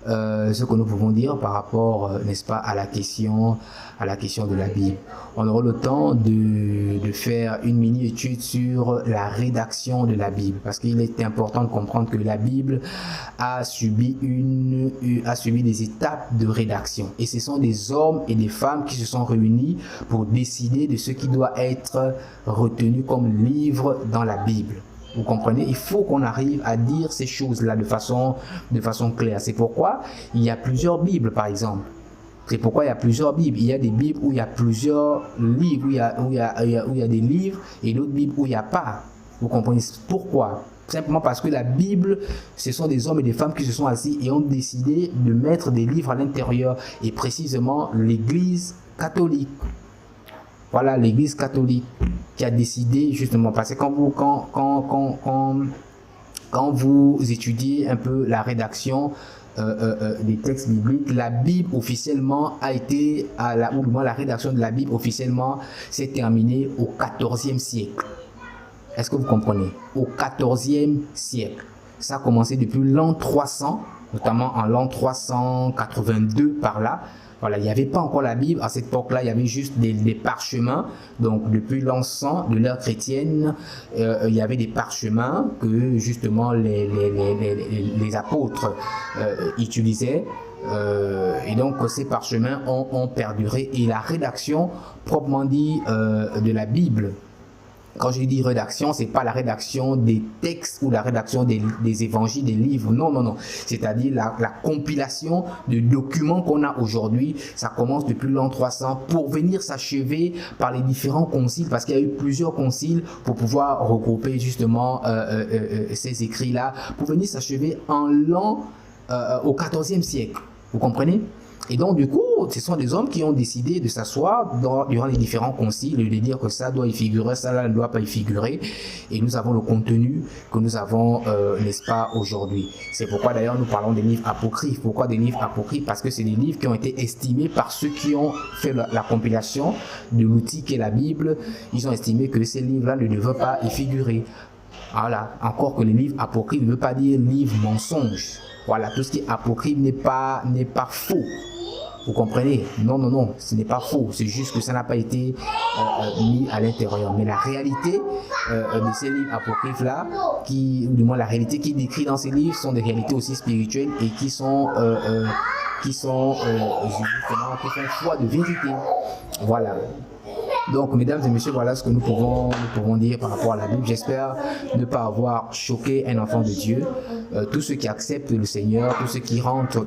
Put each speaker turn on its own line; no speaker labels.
ce que nous pouvons dire par rapport, n'est-ce pas, à la question de la Bible. On aura le temps de faire une mini-étude sur la rédaction de la Bible, parce qu'il est important de comprendre que la Bible a subi des étapes de rédaction. Et ce sont des hommes et des femmes qui se sont réunis pour décider de ce qui doit être retenu comme livre dans la Bible. Vous comprenez? Il faut qu'on arrive à dire ces choses-là de façon claire. C'est pourquoi il y a plusieurs Bibles, par exemple. C'est pourquoi il y a plusieurs Bibles. Il y a des Bibles où il y a plusieurs livres, où il y a des livres, et d'autres Bibles où il n'y a pas. Vous comprenez pourquoi? Simplement parce que la Bible, ce sont des hommes et des femmes qui se sont assis et ont décidé de mettre des livres à l'intérieur, et précisément l'Église catholique. Voilà, l'Église catholique qui a décidé justement, parce que quand vous étudiez un peu la rédaction des textes bibliques, la Bible officiellement a été, ou du moins la rédaction de la Bible officiellement s'est terminée au XIVe siècle. Est-ce que vous comprenez? Au XIVe siècle. Ça a commencé depuis l'an 300, notamment en l'an 382 par là. Voilà, il n'y avait pas encore la Bible. À cette époque-là, il y avait juste des parchemins. Donc, depuis l'an 100 de l'ère chrétienne, il y avait des parchemins que, justement, les apôtres utilisaient. Et donc, ces parchemins ont perduré. Et la rédaction, proprement dit, de la Bible, quand je dis rédaction, c'est pas la rédaction des textes ou la rédaction des évangiles, des livres. Non, non, non. C'est-à-dire la compilation de documents qu'on a aujourd'hui. Ça commence depuis l'an 300 pour venir s'achever par les différents conciles, parce qu'il y a eu plusieurs conciles pour pouvoir regrouper justement ces écrits-là, pour venir s'achever au XIVe siècle. Vous comprenez? Et donc, du coup, ce sont des hommes qui ont décidé de s'asseoir durant les différents conciles et de dire que ça doit y figurer, ça là ne doit pas y figurer. Et nous avons le contenu que nous avons, n'est-ce pas, aujourd'hui. C'est pourquoi d'ailleurs nous parlons des livres apocryphes. Pourquoi des livres apocryphes? Parce que c'est des livres qui ont été estimés par ceux qui ont fait la compilation de l'outil qu'est la Bible. Ils ont estimé que ces livres-là ne devaient pas y figurer. Voilà, encore que les livres apocryphes ne veut pas dire livre mensonge. Voilà, tout ce qui est apocryphe n'est pas faux. Vous comprenez? Non, non, non, ce n'est pas faux. C'est juste que ça n'a pas été mis à l'intérieur. Mais la réalité de ces livres apocryphes-là, ou du moins la réalité qui est décrite dans ces livres, sont des réalités aussi spirituelles et qui font foi de vérité. Voilà. Donc, mesdames et messieurs, voilà ce que nous pouvons dire par rapport à la Bible. J'espère ne pas avoir choqué un enfant de Dieu. Tous ceux qui acceptent le Seigneur, tous ceux qui rentrent